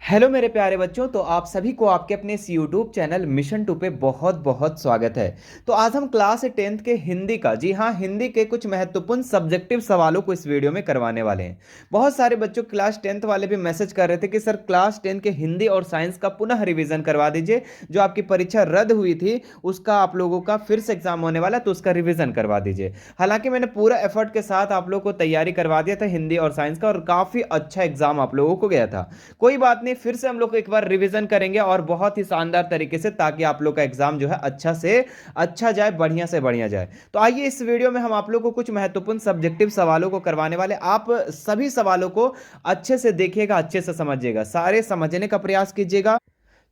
Hello मेरे प्यारे बच्चों। तो आप सभी को आपके अपने इस यूट्यूब चैनल मिशन 2 पे बहुत बहुत स्वागत है। तो आज हम क्लास 10th के हिंदी का, जी हाँ, हिंदी के कुछ महत्वपूर्ण सब्जेक्टिव सवालों को इस वीडियो में करवाने वाले हैं। बहुत सारे बच्चों क्लास 10th वाले भी मैसेज कर रहे थे कि सर क्लास 10 के हिंदी और साइंस का पुनः रिवीजन करवा दीजिए। जो आपकी परीक्षा रद्द हुई थी उसका आप लोगों का फिर से एग्जाम होने वाला है, तो उसका रिवीजन करवा दीजिए। हालांकि मैंने पूरा एफर्ट के साथ आप लोगों को तैयारी करवा दिया था हिंदी और साइंस का, और काफी अच्छा एग्जाम आप लोगों को गया था। कोई बात नहीं, फिर से हम लोग एक बार रिवीजन करेंगे और बहुत ही शानदार तरीके से, ताकि आप लोग का एग्जाम जो है अच्छा से अच्छा जाए, बढ़िया से बढ़िया जाए। तो आइए इस वीडियो में हम आप लोग को कुछ महत्वपूर्ण सब्जेक्टिव सवालों को करवाने वाले। आप सभी सवालों को अच्छे से देखिएगा, अच्छे से समझिएगा, सारे समझने का प्रयास कीजिएगा।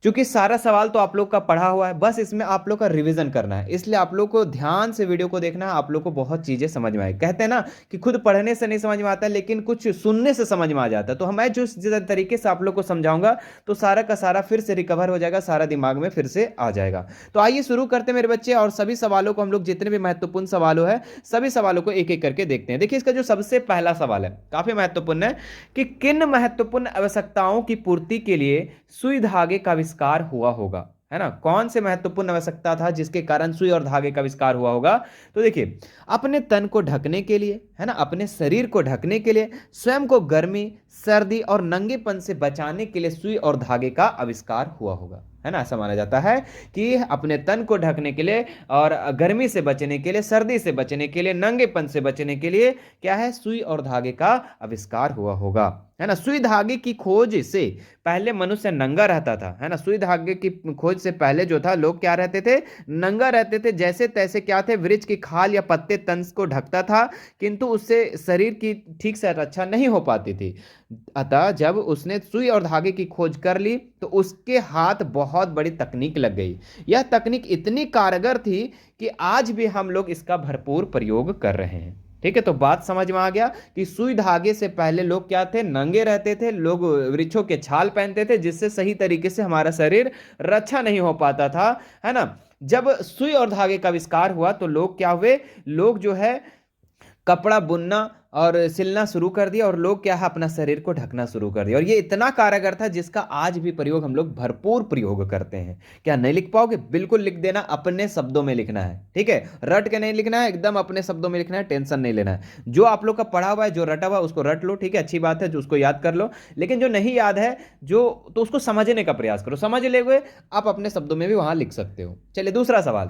क्योंकि सारा सवाल तो आप लोग का पढ़ा हुआ है, बस इसमें आप लोग का रिवीजन करना है। इसलिए आप लोग को ध्यान से वीडियो को देखना है, आप लोग को बहुत चीजें समझ में आए। कहते हैं ना कि खुद पढ़ने से नहीं समझ में आता, लेकिन कुछ सुनने से समझ में आ जाता है। तो मैं जो जिस तरीके से आप लोग को समझाऊंगा, तो सारा का सारा फिर से रिकवर हो जाएगा, सारा दिमाग में फिर से आ जाएगा। तो आइए शुरू करते हैं मेरे बच्चे, और सभी सवालों को हम लोग, जितने भी महत्वपूर्ण सवालों है, सभी सवालों को एक एक करके देखते हैं। देखिए, इसका जो सबसे पहला सवाल है काफी महत्वपूर्ण है कि किन महत्वपूर्ण आवश्यकताओं की पूर्ति के लिए सुई धागे का आविष्कार हुआ होगा। है ना, कौन से महत्वपूर्ण आवश्यकता था जिसके कारण सुई और धागे का आविष्कार हुआ होगा। तो देखिए, अपने तन को ढकने के लिए, है ना, अपने शरीर को ढकने के लिए, स्वयं को गर्मी, सर्दी और नंगेपन से बचाने के लिए सुई और धागे का आविष्कार हुआ होगा। है ना, ऐसा माना जाता है कि अपने तन को ढकने के लिए और गर्मी से बचने के लिए, सर्दी से बचने के लिए, नंगेपन से बचने के लिए क्या है, सुई और धागे का आविष्कार हुआ होगा। है ना, सुई धागे की खोज से पहले मनुष्य नंगा रहता था। है ना, सुई धागे की खोज से पहले जो था, लोग क्या रहते थे, नंगा रहते थे। जैसे तैसे क्या थे, वृक्ष की खाल या पत्ते तन को ढकता था, किंतु उससे शरीर की ठीक से रक्षा नहीं हो पाती थी। अतः जब उसने सुई और धागे की खोज कर ली, तो उसके हाथ बहुत बड़ी तकनीक लग गई। यह तकनीक इतनी कारगर थी कि आज भी हम लोग इसका भरपूर प्रयोग कर रहे हैं। ठीक है, तो बात समझ में आ गया कि सुई धागे से पहले लोग क्या थे, नंगे रहते थे। लोग वृक्षों के छाल पहनते थे, जिससे सही तरीके से हमारा शरीर रक्षा नहीं हो पाता था। है ना, जब सुई और धागे का आविष्कार हुआ, तो लोग क्या हुए, लोग जो है कपड़ा बुनना और सिलना शुरू कर दिया, और लोग क्या है, अपना शरीर को ढकना शुरू कर दिया। और ये इतना कारगर था जिसका आज भी प्रयोग हम लोग भरपूर प्रयोग करते हैं। क्या नहीं लिख पाओगे? बिल्कुल लिख देना, अपने शब्दों में लिखना है। ठीक है, रट के नहीं लिखना है, एकदम अपने शब्दों में लिखना है, टेंशन नहीं लेना है। जो आप लोग का पढ़ा हुआ है, जो रटा हुआ है, उसको रट लो। ठीक है, अच्छी बात है, जो उसको याद कर लो। लेकिन जो नहीं याद है, जो, तो उसको समझने का प्रयास करो। समझ ले आप अपने शब्दों में भी वहां लिख सकते हो। चलिए, दूसरा सवाल,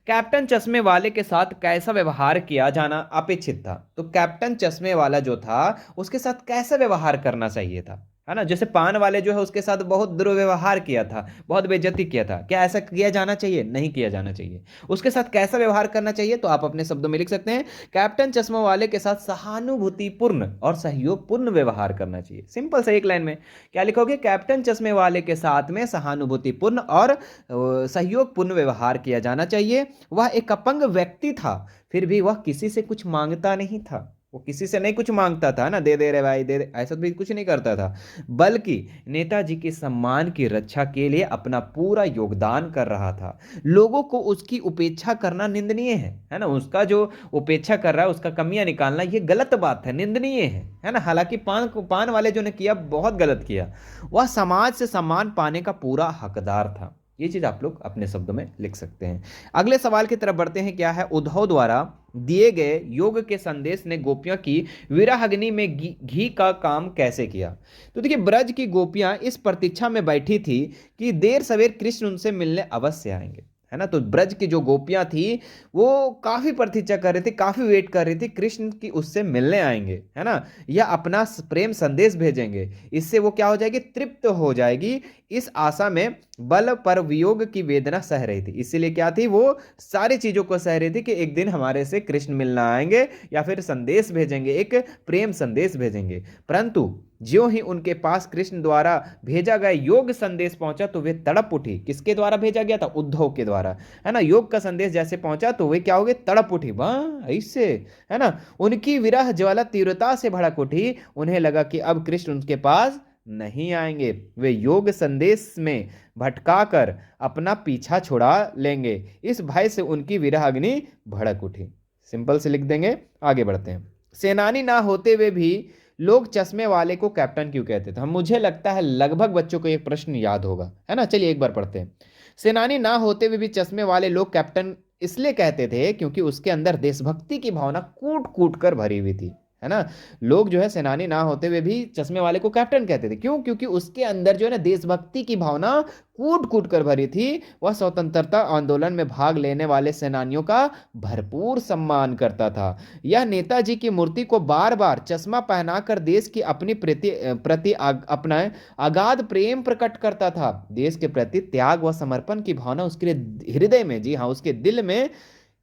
कैप्टन चश्मे वाले के साथ कैसा व्यवहार किया जाना अपेक्षित था। तो कैप्टन चश्मे वाला जो था, उसके साथ कैसा व्यवहार करना चाहिए था। है ना, जैसे पान वाले जो है, उसके साथ बहुत दुर्व्यवहार किया था, बहुत बेइज्जती किया था। क्या ऐसा किया जाना चाहिए? नहीं किया जाना चाहिए। उसके साथ कैसा व्यवहार करना चाहिए, तो आप अपने शब्दों में लिख सकते हैं, कैप्टन चश्मा वाले के साथ सहानुभूतिपूर्ण और सहयोगपूर्ण व्यवहार करना चाहिए। सिंपल से एक लाइन में क्या लिखोगे, कैप्टन चश्मे वाले के साथ में सहानुभूतिपूर्ण और सहयोगपूर्ण व्यवहार किया जाना चाहिए। वह एक अपंग व्यक्ति था, फिर भी वह किसी से कुछ मांगता नहीं था। वो किसी से नहीं कुछ मांगता था ना, दे दे रे भाई दे दे, ऐसा भी कुछ नहीं करता था। बल्कि नेताजी के सम्मान की रक्षा के लिए अपना पूरा योगदान कर रहा था। लोगों को उसकी उपेक्षा करना निंदनीय है ना, उसका जो उपेक्षा कर रहा है, उसका कमियां निकालना, ये गलत बात है, निंदनीय है ना। हालांकि पान वाले जो ने किया, बहुत गलत किया। वह समाज से सम्मान पाने का पूरा हकदार था। ये चीज आप लोग अपने शब्दों में लिख सकते हैं। अगले सवाल की तरफ बढ़ते हैं। क्या है, उद्धव द्वारा दिए गए योग के संदेश ने गोपियों की विरह अग्नि में घी का काम कैसे किया। तो देखिए, ब्रज की गोपियां इस प्रतीक्षा में बैठी थी कि देर सवेर कृष्ण उनसे मिलने अवश्य आएंगे। है ना, तो ब्रज की जो गोपियां थी, वो काफी प्रतीक्षा कर रही थी, काफी वेट कर रही थी, कृष्ण की उससे मिलने आएंगे। है ना, या अपना प्रेम संदेश भेजेंगे। इससे वो क्या हो जाएगी, तृप्त हो जाएगी। इस आशा में बल पर वियोग की वेदना सह रही थी। इसीलिए क्या थी, वो सारी चीजों को सह रही थी कि एक दिन हमारे से कृष्ण मिलना आएंगे, या फिर संदेश भेजेंगे, एक प्रेम संदेश भेजेंगे। परंतु ज्यों ही उनके पास कृष्ण द्वारा भेजा गया योग संदेश पहुंचा, तो वे तड़प उठी। किसके द्वारा भेजा गया था? उद्धव के द्वारा। है ना, योग का संदेश जैसे पहुंचा, तो वे क्या हो गए, तड़प उठी। वाह, ऐसे। है ना, उनकी विरह ज्वाला तीव्रता से भड़क उठी। उन्हें लगा कि अब कृष्ण उनके पास नहीं आएंगे, वे योग संदेश में भटकाकर अपना पीछा छुड़ा लेंगे। इस भय से उनकी विरह अग्नि भड़क उठी। सिंपल से लिख देंगे, आगे बढ़ते हैं। सेनानी ना होते हुए भी लोग चश्मे वाले को कैप्टन क्यों कहते थे? हम मुझे लगता है लगभग बच्चों को ये प्रश्न याद होगा, है ना। चलिए एक बार पढ़ते हैं। सेनानी ना होते हुए भी चश्मे वाले लोग कैप्टन इसलिए कहते थे क्योंकि उसके अंदर देशभक्ति की भावना कूट कूट कर भरी हुई थी, है ना। लोग जो है सेनानी ना होते हुए भी चश्मे वाले को कैप्टन कहते थे, क्यों? क्योंकि उसके अंदर जो है ना देशभक्ति की भावना कूट कूट कर भरी थी। वह स्वतंत्रता आंदोलन में भाग लेने वाले सेनानियों का भरपूर सम्मान करता था। यह नेताजी की मूर्ति को बार बार चश्मा पहनाकर देश की अपनी प्रति अपना अगाध प्रेम प्रकट करता था। देश के प्रति त्याग व समर्पण की भावना उसके हृदय में, जी हाँ उसके दिल में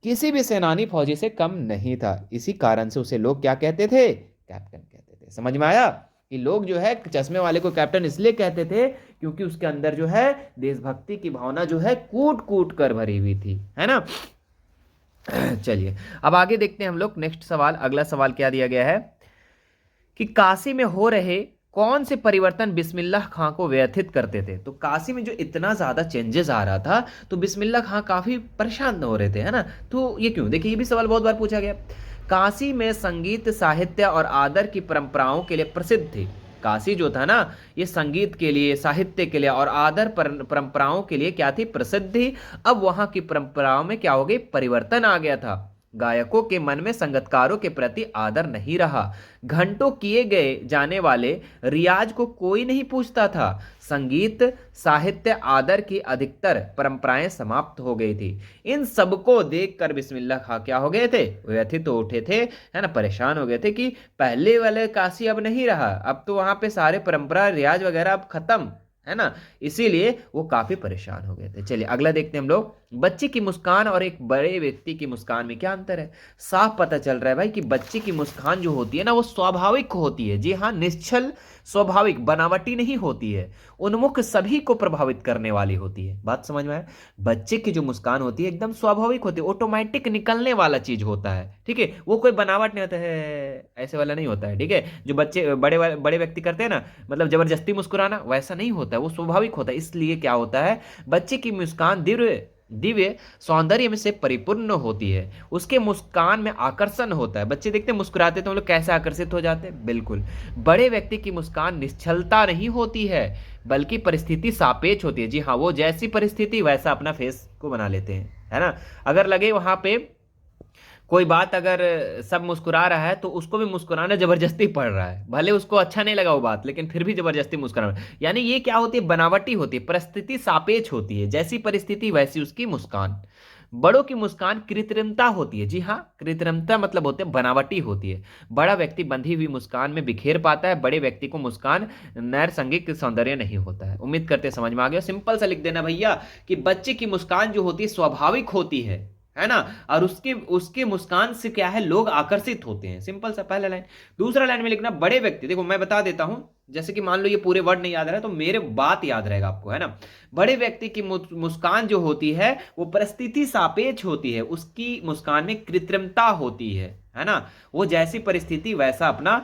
किसी भी सेनानी फौजी से कम नहीं था। इसी कारण से उसे लोग क्या कहते थे? कैप्टन कहते थे। समझ में आया कि लोग जो है चश्मे वाले को कैप्टन इसलिए कहते थे क्योंकि उसके अंदर जो है देशभक्ति की भावना जो है कूट कूट कर भरी हुई थी, है ना। चलिए अब आगे देखते हैं हम लोग। नेक्स्ट सवाल, अगला सवाल क्या दिया गया है कि काशी में हो रहे कौन से परिवर्तन बिस्मिल्लाह खां को व्यथित करते थे? तो काशी में जो इतना ज्यादा चेंजेस आ रहा था तो बिस्मिल्लाह खां काफी परेशान हो रहे थे, है ना। तो ये क्यों? देखिए ये भी सवाल बहुत बार पूछा गया। काशी में संगीत, साहित्य और आदर की परंपराओं के लिए प्रसिद्ध थी। काशी जो था ना ये संगीत के लिए, साहित्य के लिए और आदर परंपराओं के लिए क्या थी? प्रसिद्ध थी। अब वहां की परंपराओं में क्या हो गई? परिवर्तन आ गया था। गायकों के मन में संगीतकारों के प्रति आदर नहीं रहा। घंटों किए गए जाने वाले रियाज को कोई नहीं पूछता था। संगीत, साहित्य, आदर की अधिकतर परंपराएं समाप्त हो गई थी। इन सबको देखकर बिस्मिल्लाह खां क्या हो गए थे? व्यथित तो उठे थे, है ना, परेशान हो गए थे कि पहले वाले काशी अब नहीं रहा, अब तो वहां पे सारे परंपरा रियाज वगैरह अब खत्म, है ना। इसीलिए वो काफी परेशान हो गए थे। चलिए अगला देखते हैं हम लोग। बच्चे की मुस्कान और एक बड़े व्यक्ति की मुस्कान में क्या अंतर है? साफ पता चल रहा है भाई कि बच्चे की मुस्कान जो होती है ना वो स्वाभाविक होती है। जी हाँ, निश्चल, स्वाभाविक, बनावटी नहीं होती है। उन्मुख, सभी को प्रभावित करने वाली होती है। बात समझ में आया? बच्चे की जो मुस्कान होती है एकदम स्वाभाविक होती है, ऑटोमेटिक निकलने वाला चीज होता है, ठीक है। वो कोई बनावट नहीं होता है, ऐसे वाला नहीं होता है, ठीक है। जो बच्चे बड़े बड़े व्यक्ति करते हैं ना, मतलब जबरदस्ती मुस्कुराना, वैसा नहीं होता है, वो स्वाभाविक होता है। इसलिए क्या होता है, बच्चे की मुस्कान दिव्य दिव्य सौंदर्य में से परिपूर्ण होती है। उसके मुस्कान में आकर्षण होता है। बच्चे देखते हैं मुस्कुराते तो हम लोग कैसे आकर्षित हो जाते हैं, बिल्कुल। बड़े व्यक्ति की मुस्कान निश्चलता नहीं होती है बल्कि परिस्थिति सापेक्ष होती है। जी हाँ, वो जैसी परिस्थिति वैसा अपना फेस को बना लेते हैं, है ना। अगर लगे वहां पे कोई बात, अगर सब मुस्कुरा रहा है तो उसको भी मुस्कुराना जबरदस्ती पड़ रहा है, भले उसको अच्छा नहीं लगा वो बात लेकिन फिर भी जबरदस्ती मुस्कुराना। यानी ये क्या होती है? बनावटी होती है, परिस्थिति सापेक्ष होती है। जैसी परिस्थिति वैसी उसकी मुस्कान। बड़ों की मुस्कान कृत्रिमता होती है। जी हाँ, कृत्रिमता मतलब होते हैं बनावटी होती है। बड़ा व्यक्ति बंधी हुई मुस्कान में बिखेर पाता है, बड़े व्यक्ति को मुस्कान नैसर्गिक सौंदर्य नहीं होता है। उम्मीद करते समझ में आ गया। सिंपल सा लिख देना भैया कि बच्चे की मुस्कान जो होती है स्वाभाविक होती है ना, और उसके मुस्कान से क्या है, लोग आकर्षित होते हैं। सिंपल सा पहला लाइन। दूसरा लाइन में लिखना बड़े व्यक्ति, देखो मैं बता देता हूं, जैसे कि मान लो ये पूरे वर्ड नहीं याद रहा तो मेरे बात याद रहेगा आपको, है ना। बड़े व्यक्ति की मुस्कान जो होती है वो परिस्थिति सापेक्ष होती है। उसकी मुस्कान में कृत्रिमता होती है ना। वो जैसी परिस्थिति वैसा अपना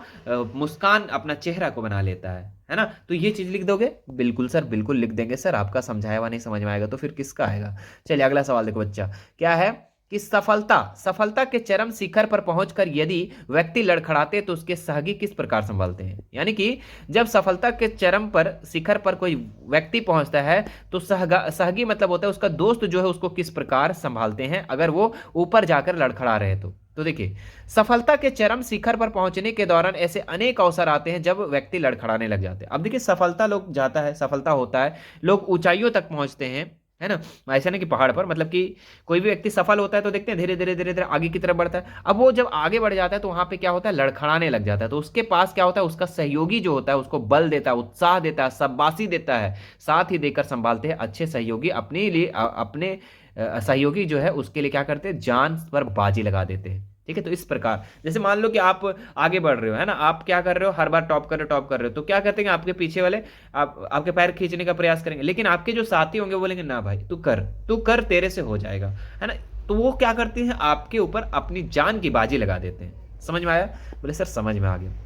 मुस्कान, अपना चेहरा को बना लेता है ना। तो ये चीज लिख दोगे? बिल्कुल सर, बिल्कुल लिख देंगे सर। आपका समझाया हुआ नहीं समझ में आएगा तो फिर किसका आएगा। चलिए अगला सवाल देखो बच्चा, क्या है कि सफलता के चरम शिखर पर पहुंचकर यदि व्यक्ति लड़खड़ाते तो उसके सहगी किस प्रकार संभालते हैं? यानी कि जब सफलता के चरम पर शिखर पर कोई व्यक्ति पहुंचता है तो सहगी मतलब होता है उसका दोस्त जो है उसको किस प्रकार संभालते हैं अगर वो ऊपर जाकर लड़खड़ा रहे तो देखिए, सफलता के चरम शिखर पर पहुंचने के दौरान ऐसे अनेक अवसर आते हैं जब व्यक्ति लड़खड़ाने लग जाते हैं। अब देखिए, सफलता लोग जाता है, सफलता होता है, लोग ऊंचाइयों तक पहुंचते हैं, है ना। ऐसा नहीं कि पहाड़ पर, मतलब कि कोई भी व्यक्ति सफल होता है तो देखते हैं धीरे धीरे धीरे धीरे आगे की तरफ बढ़ता है। अब वो जब आगे बढ़ जाता है तो वहां पे क्या होता है, लड़खड़ाने लग जाता है। तो उसके पास क्या होता है, उसका सहयोगी जो होता है उसको बल देता है, उत्साह देता है, शाबाशी देता है, साथ ही देकर संभालते हैं। अच्छे सहयोगी अपने लिए, अपने सहयोगी जो है उसके लिए क्या करते हैं, जान पर बाजी लगा देते हैं, ठीक है। तो इस प्रकार, जैसे मान लो कि आप आगे बढ़ रहे हो, है ना, आप क्या कर रहे हो, हर बार टॉप कर रहे हो तो क्या करते हैं, आपके पीछे वाले आपके पैर खींचने का प्रयास करेंगे, लेकिन आपके जो साथी होंगे वो बोलेंगे ना भाई तू कर, तेरे से हो जाएगा, है ना। तो वो क्या करते हैं, आपके ऊपर अपनी जान की बाजी लगा देते हैं। समझ में आया? बोले सर समझ में आ गया।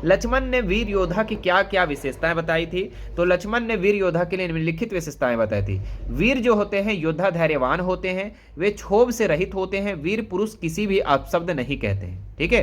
लक्ष्मण ने वीर योद्धा की क्या क्या विशेषताएं बताई थी? तो लक्ष्मण ने वीर योद्धा के लिए निम्नलिखित विशेषताएं बताई थी। वीर जो होते हैं योद्धा धैर्यवान होते हैं, वे क्षोभ से रहित होते हैं, वीर पुरुष किसी भी अपशब्द नहीं कहते हैं, ठीक है।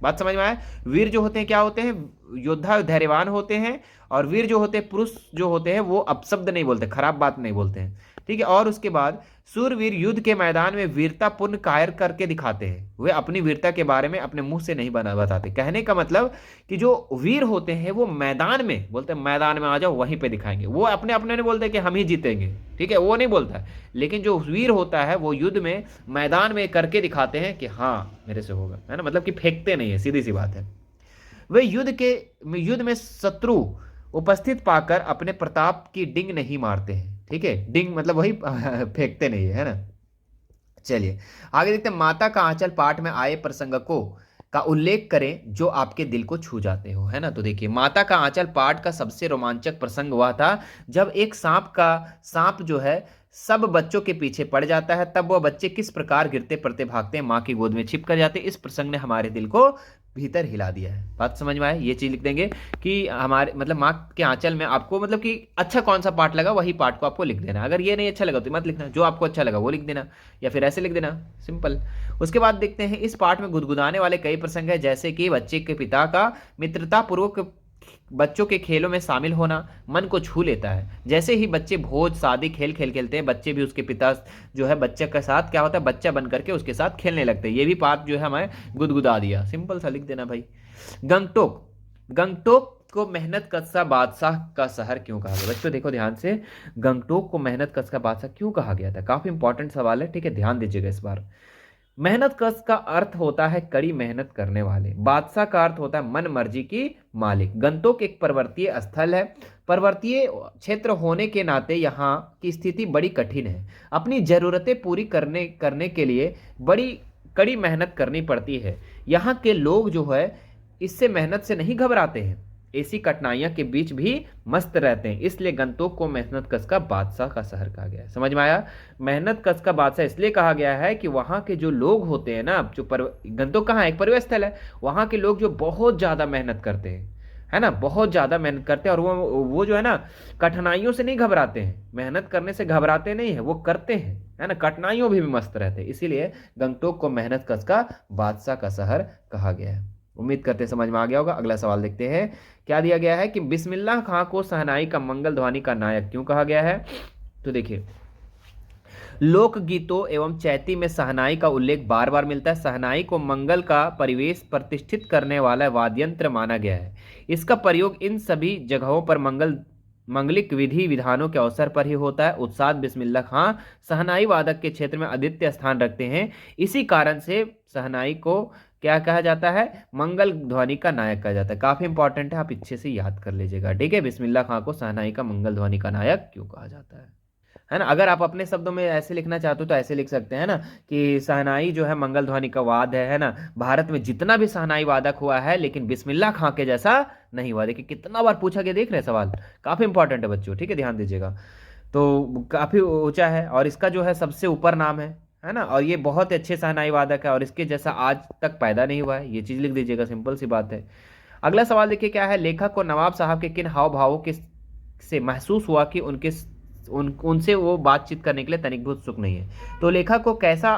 बात समझ में आया। वीर जो होते हैं क्या होते हैं, योद्धा धैर्यवान होते हैं, और वीर जो होते हैं पुरुष जो होते हैं वो अपशब्द नहीं बोलते, खराब बात नहीं बोलते हैं, ठीक है। और उसके बाद सूरवीर युद्ध के मैदान में वीरतापूर्ण कार्य करके दिखाते हैं, वे अपनी वीरता के बारे में अपने मुंह से नहीं बताते। कहने का मतलब कि जो वीर होते हैं वो मैदान में बोलते हैं, मैदान में आ जाओ वहीं पे दिखाएंगे, वो अपने अपने नहीं बोलते कि हम ही जीतेंगे, ठीक है, वो नहीं बोलता है। लेकिन जो वीर होता है वो युद्ध में मैदान में करके दिखाते हैं कि हाँ मेरे से होगा, है ना, मतलब कि फेंकते नहीं है, सीधी सी बात है। वे युद्ध में शत्रु उपस्थित पाकर अपने प्रताप की डिंग नहीं मारते हैं, ठीक है, डिंग मतलब वही फेंकते नहीं है ना। चलिए आगे देखते हैं, माता का आंचल पाठ में आए प्रसंगकों का उल्लेख करें जो आपके दिल को छू जाते हो, है ना। तो देखिए माता का आंचल पाठ का सबसे रोमांचक प्रसंग हुआ था जब एक सांप जो है सब बच्चों के पीछे पड़ जाता है, तब वह बच्चे किस प्रकार गिरते पड़ते भागते हैं, माँ की गोद में छिप कर जाते हैं। इस प्रसंग ने हमारे दिल को भीतर हिला दिया है। बात समझ में आए, ये चीज लिख देंगे कि हमारे मतलब माँ के आंचल में आपको मतलब कि अच्छा कौन सा पार्ट लगा वही पार्ट को आपको लिख देना। अगर ये नहीं अच्छा लगा तो मत लिखना, जो आपको अच्छा लगा वो लिख देना, या फिर ऐसे लिख देना, सिंपल। उसके बाद देखते हैं, इस पाठ में गुदगुदाने वाले कई प्रसंग है, जैसे कि बच्चे के पिता का मित्रता पूर्वक बच्चों के खेलों में शामिल होना मन को छू लेता है। जैसे ही बच्चे भोज शादी खेल खेलते हैं, बच्चे भी उसके पिता जो है बच्चे के साथ क्या होता है, बच्चा बन करके उसके साथ खेलने लगते हैं। ये भी पार्ट जो है हमें गुदगुदा दिया, सिंपल सा लिख देना भाई। गंगटोक को मेहनत कस्सा बादशाह का शहर क्यों कहा गया? बच्चों देखो ध्यान से, गंगटोक को मेहनत कश का बादशाह क्यों कहा गया था? काफी इंपॉर्टेंट सवाल है, ठीक है, ध्यान दीजिएगा इस बार। मेहनत कश का अर्थ होता है कड़ी मेहनत करने वाले, बादशाह का अर्थ होता है मन मर्जी की मालिक। गंतोक एक पर्वतीय स्थल है, पर्वतीय क्षेत्र होने के नाते यहाँ की स्थिति बड़ी कठिन है। अपनी जरूरतें पूरी करने के लिए बड़ी कड़ी मेहनत करनी पड़ती है। यहाँ के लोग जो है इससे मेहनत से नहीं घबराते हैं, ऐसी कठिनाइयों के बीच भी मस्त रहते हैं, इसलिए गंतोक को मेहनत कश का बादशाह का शहर कहा गया है। समझ में आया? मेहनत कश का बादशाह इसलिए कहा गया है कि वहाँ के जो लोग होते हैं ना, जो गंतोक कहाँ है, एक पर्वत स्थल है, वहाँ के लोग जो बहुत ज़्यादा मेहनत करते हैं, है ना, बहुत ज़्यादा मेहनत करते हैं, और वो जो है ना कठिनाइयों से नहीं घबराते हैं, मेहनत करने से घबराते नहीं है, वो करते हैं, है ना, कठिनाइयों भी मस्त रहते हैं, इसीलिए गंतोक को मेहनत कश का बादशाह का शहर कहा गया है। उम्मीद करते हैं समझ में आ गया होगा। अगला सवाल देखते हैं, क्या दिया गया है कि बिस्मिल्लाह खां को शहनाई का मंगल ध्वनि का नायक क्यों कहा गया है? तो देखिए, लोकगीतों एवं चैती में शहनाई का उल्लेख बार बार मिलता है। शहनाई को मंगल का परिवेश प्रतिष्ठित करने वाला वाद्यंत्र माना गया है। इसका प्रयोग इन सभी जगहों पर मंगलिक विधि विधानों के अवसर पर ही होता है। उस्ताद बिस्मिल्लाह खां शहनाई वादक के क्षेत्र में अद्वितीय स्थान रखते हैं, इसी कारण से शहनाई को क्या कहा जाता है? मंगल ध्वनि का नायक कहा जाता है। काफी इंपॉर्टेंट है, आप अच्छे से याद कर लीजिएगा, ठीक है। बिस्मिल्लाह खां को शहनाई का मंगल ध्वनि का नायक क्यों कहा जाता है ना। अगर आप अपने शब्दों में ऐसे लिखना चाहते हो तो ऐसे लिख सकते हैं ना कि शहनाई जो है मंगल ध्वनि का वाद है ना। भारत में जितना भी शहनाई वादक हुआ है लेकिन बिस्मिल्लाह खां के जैसा नहीं हुआ। देखिए कितना बार पूछा गया, देख रहे हैं सवाल, काफी इंपॉर्टेंट है बच्चों, ठीक है, ध्यान दीजिएगा। तो काफी ऊंचा है और इसका जो है सबसे ऊपर नाम है ना, और ये बहुत ही अच्छे शहनाई वादक है और इसके जैसा आज तक पैदा नहीं हुआ है, ये चीज लिख दीजिएगा, सिंपल सी बात है। अगला सवाल देखिए क्या है, लेखक को नवाब साहब के किन हाव भावों के से महसूस हुआ कि उनसे वो बातचीत करने के लिए तनिक भी उत्सुक नहीं है। तो लेखक को कैसा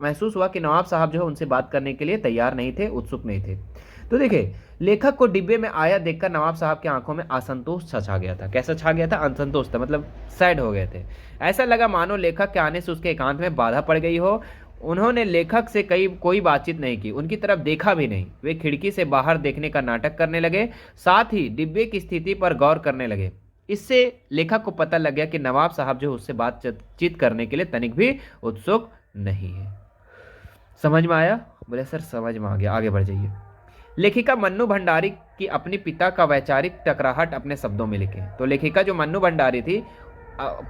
महसूस हुआ कि नवाब साहब जो है उनसे बात करने के लिए तैयार नहीं थे, उत्सुक नहीं थे? तो देखिए, लेखक को डिब्बे में आया देखकर नवाब साहब की आंखों में असंतोष छा गया था। कैसा छा गया था? असंतोष था, मतलब सैड हो गए थे। ऐसा लगा मानो लेखक के आने से उसके एकांत में बाधा पड़ गई हो। उन्होंने लेखक से कोई बातचीत नहीं की, उनकी तरफ देखा भी नहीं। वे खिड़की से बाहर देखने का नाटक करने लगे, साथ ही डिब्बे की स्थिति पर गौर करने लगे। इससे लेखक को पता लग गया कि नवाब साहब जो उससे बातचीत करने के लिए तनिक भी उत्सुक नहीं है। समझ में आया? बोले सर समझ में आ गया। आगे बढ़ जाइए। लेखिका मन्नू भंडारी की अपने पिता का वैचारिक टकराहट अपने शब्दों में लिखे। तो लेखिका जो मन्नू भंडारी थी,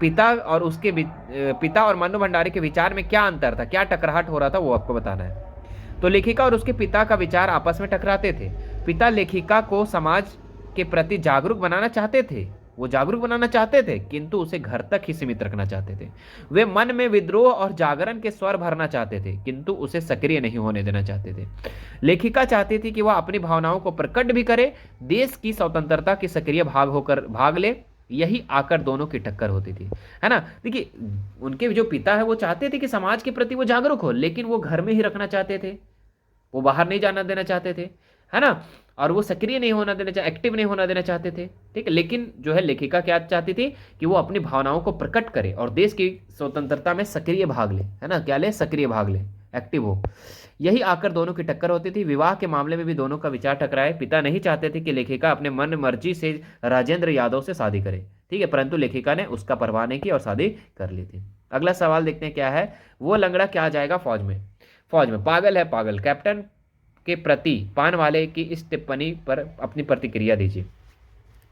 पिता और मन्नू भंडारी के विचार में क्या अंतर था, क्या टकराहट हो रहा था, वो आपको बताना है। तो लेखिका और उसके पिता का विचार आपस में टकराते थे। पिता लेखिका को समाज के प्रति जागरूक बनाना चाहते थे, वो जागरूक बनाना चाहते थे, किंतु उसे घर तक ही सीमित रखना चाहते थे। वे मन में विद्रोह और जागरण के स्वर भरना चाहते थे, किंतु उसे सक्रिय नहीं होने देना चाहते थे। लेखिका चाहती थी कि वह अपनी भावनाओं को प्रकट भी करे, देश की स्वतंत्रता की सक्रिय भाग ले। यही आकर दोनों की टक्कर होती थी, है ना। देखिए, उनके जो पिता है वो चाहते थे कि समाज के प्रति वो जागरूक हो, लेकिन वो घर में ही रखना चाहते थे। वो बाहर नहीं जाना देना चाहते थे, है ना, और वो सक्रिय नहीं होना देना एक्टिव नहीं होना देना चाहते थे, ठीक है। लेकिन जो है लेखिका क्या चाहती थी कि वो अपनी भावनाओं को प्रकट करे और देश की स्वतंत्रता में सक्रिय भाग ले, है ना, क्या ले, सक्रिय भाग ले, एक्टिव हो। यही आकर दोनों की टक्कर होती थी। विवाह के मामले में भी दोनों का विचार टकराए। पिता नहीं चाहते थे कि लेखिका अपने मन मर्जी से राजेंद्र यादव से शादी करे, ठीक है, परंतु लेखिका ने उसका परवाह नहीं की और शादी कर ली थी। अगला सवाल देखते हैं क्या है। वो लंगड़ा क्या जाएगा फौज में? फौज में पागल है पागल। कैप्टन के प्रति पान वाले की इस टिप्पणी पर अपनी प्रतिक्रिया दीजिए।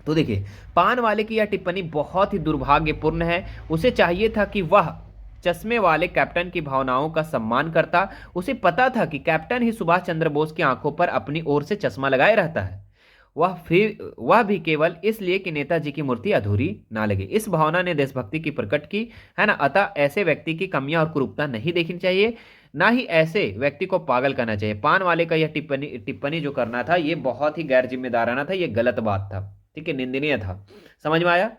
तो देखिए, पान वाले की यह टिप्पणी बहुत ही दुर्भाग्यपूर्ण है। उसे चाहिए था कि वह चश्मे वाले कैप्टन की भावनाओं का सम्मान करता। उसे पता था कि कैप्टन ही सुभाष चंद्र बोस की आंखों पर अपनी ओर से चश्मा लगाए रहता है, वह भी केवल इसलिए कि नेताजी की मूर्ति अधूरी ना लगे। इस भावना ने देशभक्ति की प्रकट की, है ना। अतः ऐसे व्यक्ति की कमियां और कुरूपता नहीं देखनी चाहिए, ना ही ऐसे व्यक्ति को पागल करना चाहिए। पान वाले का यह टिप्पणी जो करना था, ये बहुत ही गैर जिम्मेदाराना था, ये गलत बात था, ठीक है, निंदनीय था। समझ में आया?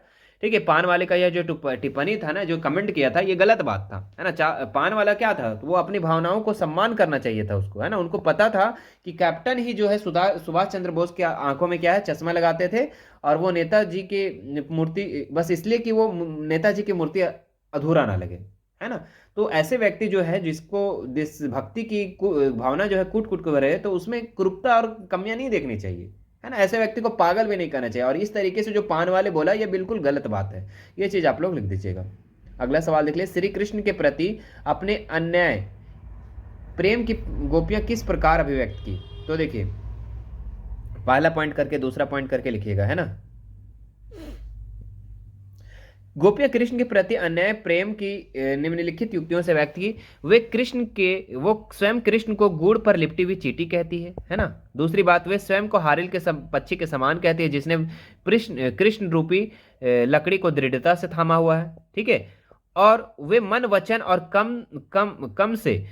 ठीक है, पान वाले का यह जो टिप्पणी था ना, जो कमेंट किया था, ये गलत बात था, है ना। पान वाला क्या था, तो वो अपनी भावनाओं को सम्मान करना चाहिए था उसको, है ना। उनको पता था कि कैप्टन ही जो है सुभाष चंद्र बोस की आंखों में क्या है, चश्मा लगाते थे, और वो नेताजी की मूर्ति बस इसलिए कि वो नेताजी की मूर्ति अधूरा ना लगे, है ना। तो ऐसे व्यक्ति जो है जिसको देशभक्ति की भावना जो है कूट कूट कर रहे, तो उसमें कुरूपता और कमियां नहीं देखनी चाहिए, है ना। ऐसे व्यक्ति को पागल भी नहीं करना चाहिए। और इस तरीके से जो पान वाले बोला, ये बिल्कुल गलत बात है। ये चीज आप लोग लिख दीजिएगा। अगला सवाल देख ले। श्री कृष्ण के प्रति अपने अन्याय प्रेम की गोपियां किस प्रकार अभिव्यक्त की? तो देखिए, पहला पॉइंट करके दूसरा पॉइंट करके लिखिएगा, है ना। गोपियां कृष्ण के प्रति अन्याय प्रेम की निम्नलिखित युक्तियों से व्यक्त की। वो स्वयं कृष्ण को गुड़ पर लिपटी हुई चींटी कहती है ना। दूसरी बात, वे स्वयं को हारिल के पक्षी के समान कहती है, जिसने कृष्ण रूपी लकड़ी को दृढ़ता से थामा हुआ है, ठीक है। और वे मन वचन और कम कम कम से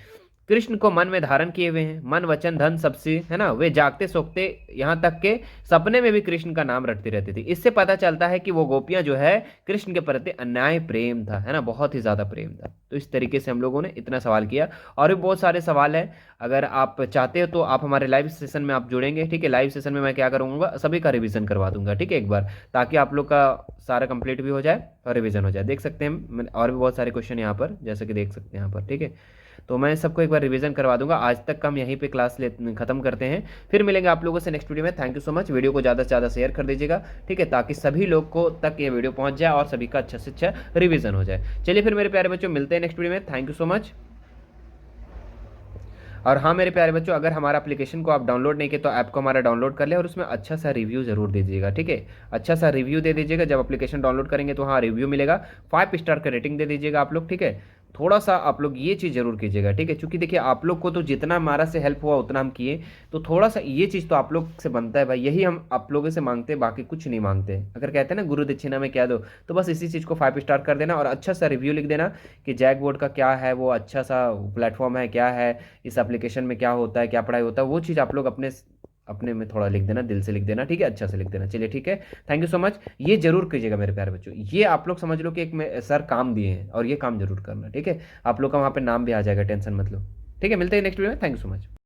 कृष्ण को मन में धारण किए हुए हैं। मन वचन धन सबसे, है ना। वे जागते सोखते यहाँ तक के सपने में भी कृष्ण का नाम रटती रहती थी। इससे पता चलता है कि वो गोपियां जो है कृष्ण के प्रति अन्याय प्रेम था, है ना, बहुत ही ज्यादा प्रेम था। तो इस तरीके से हम लोगों ने इतना सवाल किया, और भी बहुत सारे सवाल है। अगर आप चाहते हो तो आप हमारे लाइव सेशन में आप जुड़ेंगे, ठीक है। लाइव सेशन में मैं क्या करूंगा, सभी का रिविजन करवा दूंगा, ठीक है, एक बार, ताकि आप लोग का सारा कंप्लीट भी हो जाए और रिविजन हो जाए। देख सकते हैं और भी बहुत सारे क्वेश्चन यहाँ पर, जैसे कि देख सकते हैं यहाँ पर, ठीक है। तो मैं सबको एक बार रिवीजन करवा दूंगा। आज तक का हम यहीं पे क्लास खत्म करते हैं, फिर मिलेंगे आप लोगों से नेक्स्ट वीडियो में। Thank you so much. Video को ज़्यादा से ज़्यादा शेयर कर दीजिएगा, ठीक है, ताकि सभी लोग को तक ये वीडियो पहुंच जाए और सभी का अच्छा से अच्छा रिवीजन हो जाए। चलिए फिर मेरे प्यारे बच्चों, मिलते हैं नेक्स्ट वीडियो में। Thank you so much. और हाँ मेरे प्यारे बच्चों, अगर हमारा एप्लीकेशन को आप डाउनलोड नहीं किए तो ऐप को हमारा डाउनलोड कर ले, और उसमें अच्छा सा रिव्यू जरूर दे दीजिएगा, ठीक है। अच्छा सा रिव्यू दे दीजिएगा। जब एप्लीकेशन डाउनलोड करेंगे तो हाँ रिव्यू मिलेगा, 5 स्टार का रेटिंग दे दीजिएगा आप लोग, ठीक है। थोड़ा सा आप लोग ये चीज़ जरूर कीजिएगा, ठीक है, क्योंकि देखिए आप लोग को तो जितना हमारा से हेल्प हुआ उतना हम किए, तो थोड़ा सा ये चीज़ तो आप लोग से बनता है भाई, यही हम आप लोगों से मांगते हैं, बाकी कुछ नहीं मांगते। अगर कहते हैं ना गुरु दक्षिणा में क्या दो, तो बस इसी चीज़ को 5 स्टार कर देना, और अच्छा सा रिव्यू लिख देना कि जैक बोर्ड का क्या है, वो अच्छा सा प्लेटफॉर्म है, क्या है इस एप्लीकेशन में, क्या होता है, क्या पढ़ाई होता है, वो चीज़ आप लोग अपने अपने में थोड़ा लिख देना, दिल से लिख देना, ठीक है, अच्छा से लिख देना। चलिए ठीक है, थैंक यू सो मच। ये जरूर कीजिएगा मेरे प्यारे बच्चों, ये आप लोग समझ लो कि एक सर काम दिए हैं, और ये काम जरूर करना, ठीक है। आप लोग का वहाँ पे नाम भी आ जाएगा, टेंशन मत लो, ठीक है। मिलते हैं नेक्स्ट वीडियो में। Thank you so much.